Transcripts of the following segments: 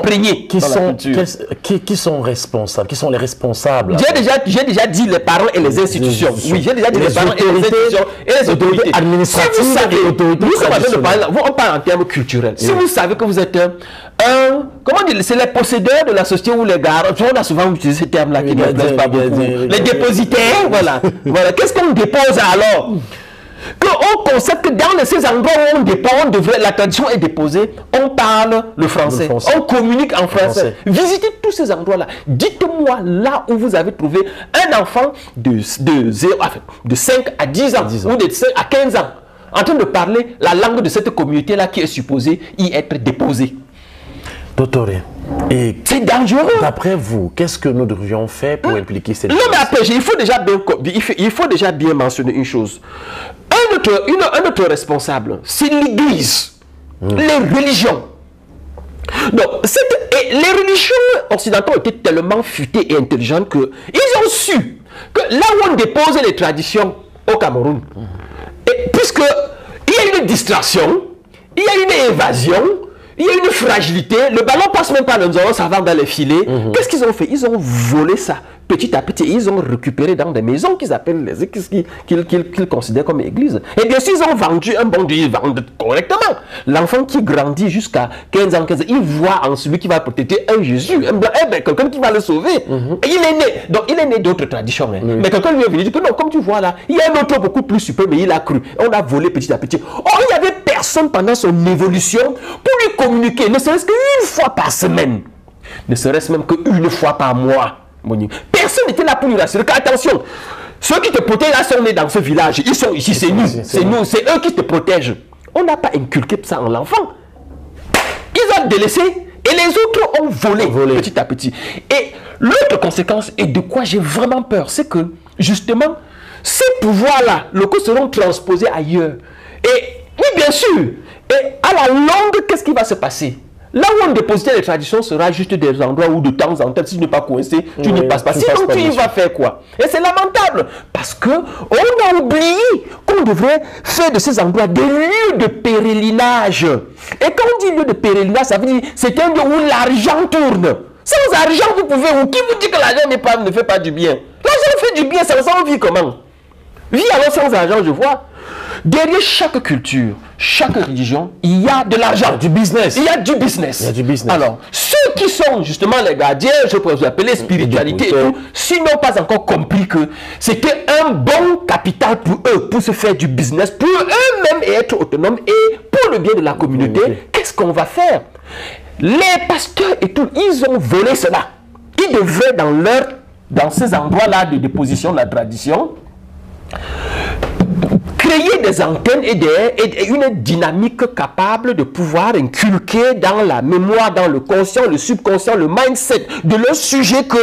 imprégnés qui dans sont, la culture. qui sont responsables? Qui sont les responsables? J'ai déjà dit les parents et les institutions. Oui, j'ai déjà dit les parents et les institutions et les autorités administratives. Si vous savez, et autorités nous sommes en train de parler, traditionnelles. on parle en termes culturels. Si vous savez que vous êtes comment dire, c'est les possédeurs de la société ou les garants. On a souvent utilisé ce terme-là qui ne me plaît pas beaucoup. Les dépositaires, voilà. Voilà. Qu'est-ce qu'on dépose alors? On constate que dans ces endroits où on dépose, la tradition est déposée, on parle le français, on communique en français. Visitez tous ces endroits-là. Dites-moi là où vous avez trouvé un enfant de 5 à 10 ans, ou de 5 à 15 ans en train de parler la langue de cette communauté-là qui est supposée y être déposée. Docteur, c'est dangereux. D'après vous, qu'est-ce que nous devrions faire pour impliquer cette... Non, mais après, il faut déjà bien mentionner une chose. Un autre responsable, c'est l'Église, les religions. Donc, les religions occidentales ont été tellement futées et intelligentes qu'ils ont su que là où on dépose les traditions au Cameroun, puisqu'il y a une distraction, il y a une évasion, il y a une fragilité, le ballon passe même pas dans un savant dans les filets. Qu'est-ce qu'ils ont fait? Ils ont volé ça petit à petit. Ils ont récupéré dans des maisons qu'ils appellent les églises, qu'ils considèrent comme églises. Et bien sûr, ils ont vendu un bon Dieu, ils vendent correctement. L'enfant qui grandit jusqu'à 15 ans, il voit en celui qui va protéger un Jésus, un blanc, quelqu'un qui va le sauver. Et il est né. Donc il est né d'autres traditions. Mais quelqu'un lui a dit que non, comme tu vois là, il y a un autre beaucoup plus super, mais il a cru. On a volé petit à petit. Or, il n'y avait personne pendant son évolution pour lui communiquer, ne serait-ce qu'une fois par semaine, ne serait-ce même qu'une fois par mois. Personne n'était là pour lui rassurer. Attention, ceux qui te protègent là sont nés dans ce village, ils sont ici, c'est nous, c'est eux qui te protègent. On n'a pas inculqué ça en l'enfant. Ils ont délaissé et les autres ont volé petit à petit. Et l'autre conséquence, et de quoi j'ai vraiment peur, c'est que justement, ces pouvoirs-là, locaux seront transposés ailleurs. Et oui, bien sûr, et à la longue, qu'est-ce qui va se passer? Là où on dépositait les traditions sera juste des endroits où de temps en temps, si tu n'es pas coincé, tu n'y passes pas. Sinon, tu y vas faire quoi? Et c'est lamentable parce que on a oublié qu'on devrait faire de ces endroits des lieux de pèlerinage. Et quand on dit lieu de pèlerinage, ça veut dire c'est un lieu où l'argent tourne. Sans argent, vous pouvez où? Qui vous dit que l'argent ne fait pas du bien? L'argent fait du bien, ça vous vit comment? Vie alors sans argent, je vois. Derrière chaque culture, chaque religion, il y a de l'argent, du business. Il y a du business. Il y a du business. Alors, ceux qui sont justement les gardiens, je pourrais vous appeler spiritualité et tout, s'ils n'ont pas encore compris que c'était un bon capital pour eux, pour se faire du business, pour eux-mêmes être autonomes et pour le bien de la communauté, qu'est-ce qu'on va faire? Les pasteurs et tout, ils ont volé cela. Ils devraient dans ces endroits-là de déposition de la tradition, créer des antennes et une dynamique capable de pouvoir inculquer dans la mémoire, dans le conscient, le subconscient, le mindset de leur sujet que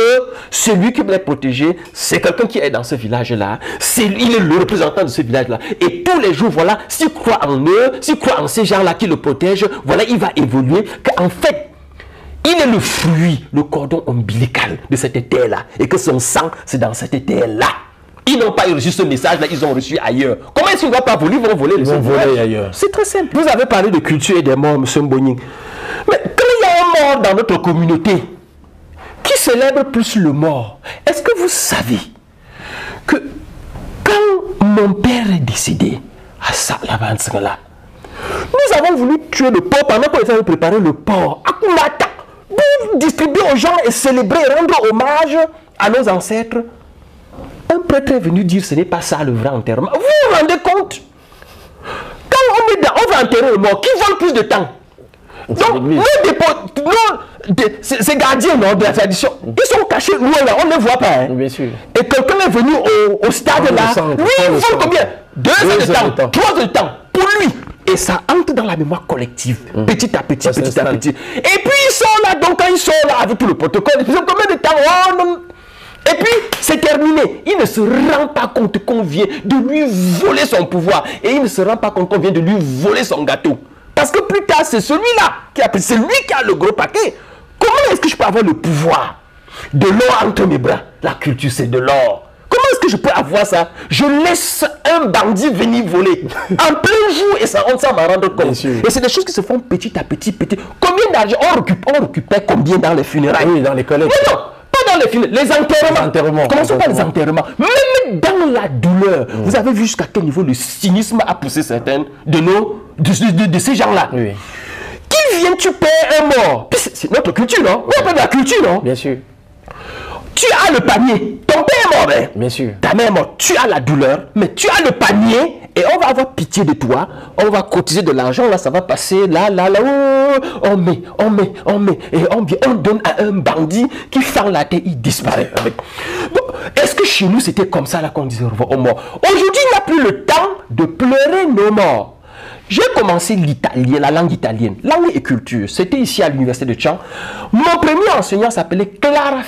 celui qui va protéger, c'est quelqu'un qui est dans ce village-là, il est le représentant de ce village-là. Et tous les jours, voilà, s'il croit en eux, s'il croit en ces gens-là qui le protègent, voilà, il va évoluer, qu'en fait, il est le fruit, le cordon ombilical de cette terre-là. Et que son sang, c'est dans cette terre-là. Ils n'ont pas reçu ce message-là, ils ont reçu ailleurs. Comment est-ce qu'ils ne vont pas voler? Ils vont voler ailleurs. C'est très simple. Vous avez parlé de culture et des morts, M. Mbonying. Mais quand il y a un mort dans notre communauté, qui célèbre plus le mort? Est-ce que vous savez que quand mon père est décédé, à ça, là, nous avons voulu tuer le porc pendant qu'on était en train de préparer le porc à Koumata pour distribuer aux gens et célébrer, rendre hommage à nos ancêtres. Un prêtre est venu dire ce n'est pas ça le vrai enterrement. Vous vous rendez compte? Quand on va enterrer le mort, qui vole plus de temps? Donc, ces gardiens de la tradition, ils sont cachés loin là, on ne les voit pas. Hein. Bien sûr. Et quelqu'un est venu au stade là, lui il vole combien? 2 heures de temps, 3 heures de temps pour lui. Et ça entre dans la mémoire collective, petit à petit, petit à petit. Et puis ils sont là, donc quand ils sont là avec tout le protocole, ils ont combien de temps? Oh, non. Et puis, c'est terminé. Il ne se rend pas compte qu'on vient de lui voler son pouvoir. Et il ne se rend pas compte qu'on vient de lui voler son gâteau. Parce que plus tard, c'est celui-là qui a pris, c'est lui qui a le gros paquet. Comment est-ce que je peux avoir le pouvoir de l'or entre mes bras? La culture, c'est de l'or. Comment est-ce que je peux avoir ça? Je laisse un bandit venir voler en plein jour et ça, on s'en va rendre compte. Et c'est des choses qui se font petit à petit, petit. Combien d'argent on récupère combien dans les funérailles? Oui, dans les collectes. Non, non, pas dans les funérailles, les enterrements. Commençons par les enterrements. Même dans la douleur, vous avez vu jusqu'à quel niveau le cynisme a poussé certains de ces gens-là. Oui. Qu'ils viennent, tu perds un mort. C'est notre culture, non? On appelle la culture, non? Bien sûr. Tu as le panier, ton père est mort, hein? Bien sûr. Ta mère est morte, tu as la douleur, mais tu as le panier et on va avoir pitié de toi, on va cotiser de l'argent, là ça va passer, là, on met, et on donne à un bandit qui fend la tête, il disparaît. Bon, est-ce que chez nous c'était comme ça là qu'on disait au revoir aux morts? Aujourd'hui, il n'y a plus le temps de pleurer nos morts. J'ai commencé l'italien, la langue italienne, langue et culture. C'était ici à l'université de Caen. Mon premier enseignant s'appelait Clélia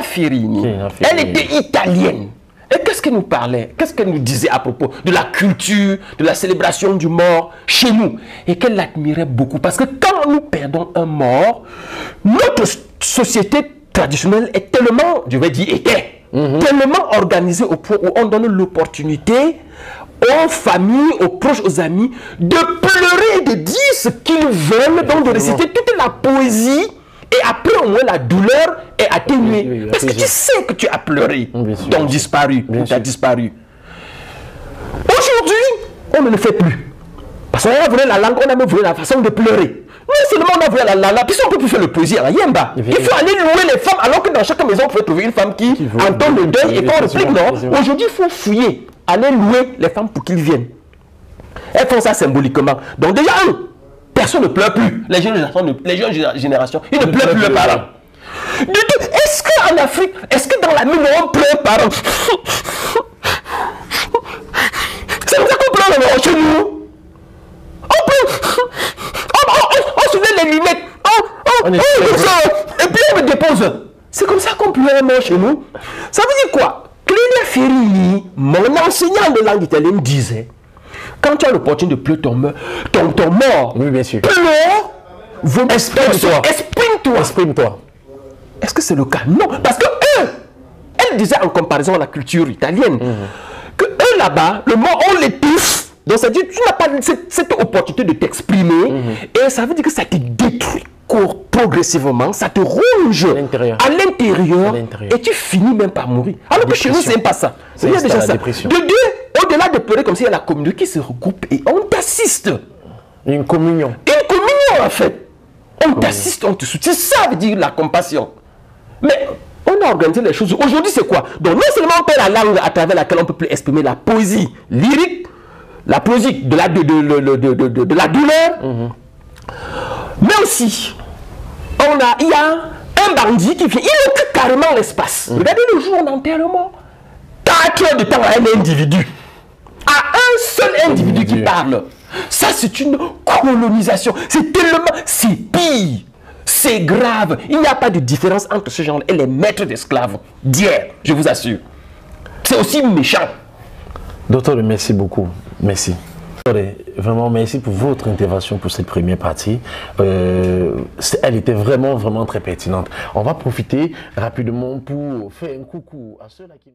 Ferrini. Elle était italienne. Et qu'est-ce qu'elle nous parlait? Qu'est-ce qu'elle nous disait à propos de la culture, de la célébration du mort chez nous? Et qu'elle l'admirait beaucoup. Parce que quand nous perdons un mort, notre société traditionnelle est tellement, je vais dire, tellement organisée au point où on donne l'opportunité aux familles, aux proches, aux amis, de pleurer et de dire ce qu'ils veulent, donc de réciter toute la poésie, et après au moins la douleur est atténuée. Parce que tu sais que tu as pleuré, t'ont disparu, tu as disparu. Aujourd'hui, on ne le fait plus. Parce qu'on a voulu la langue, on a voulu la façon de pleurer. Non seulement on a voulu la langue, puis on ne peut plus faire le poésie à la Yemba. Il faut aller louer les femmes, alors que dans chaque maison, on peut trouver une femme qui entend le deuil et qu'on réplique, non. Aujourd'hui, il faut fouiller. Aller louer les femmes pour qu'ils viennent. Elles font ça symboliquement. Donc déjà, personne ne pleure plus. Les jeunes générations, ils ne pleurent plus leurs parents. Est-ce qu'en Afrique, est-ce que dans la maison on pleure parents? C'est comme ça qu'on pleure chez nous. On pleure. On soulève les lunettes. Et puis on me dépose. C'est comme ça qu'on pleure chez nous. Ça veut dire quoi? Clélia Ferrini, mon enseignant de langue italienne, disait: quand tu as l'opportunité de pleurer ton mort, oui, bien sûr. Pleure, exprime-toi. Exprime-toi. Est-ce que c'est le cas? Non, parce que elle disait en comparaison à la culture italienne, que eux là-bas, le mort, on l'étouffe. Donc ça veut dire que tu n'as pas cette opportunité de t'exprimer, et ça veut dire que ça te détruit progressivement, ça te ronge à l'intérieur et tu finis même par mourir. Alors que chez nous, c'est pas ça. Il y a déjà ça. De deux, au-delà de pleurer comme s'il y a la communauté qui se regroupe et on t'assiste. Une communion. Une communion en fait. On t'assiste, on te soutient. Ça veut dire la compassion. Mais on a organisé les choses. Aujourd'hui, c'est quoi? Donc non seulement on perd la langue à travers laquelle on ne peut plus exprimer la poésie lyrique, la poésie de la douleur, mais aussi, il y a un bandit qui vient, il occupe carrément l'espace. Regardez le jour d'enterrement. 4 heures de temps à un individu. À un seul individu qui parle. Ça, c'est une colonisation. C'est tellement, c'est pire. C'est grave. Il n'y a pas de différence entre ce genre et les maîtres d'esclaves d'hier, je vous assure. C'est aussi méchant. Docteur, merci beaucoup. Merci. Vraiment, merci pour votre intervention pour cette première partie. Elle était vraiment très pertinente. On va profiter rapidement pour faire un coucou à ceux-là qui...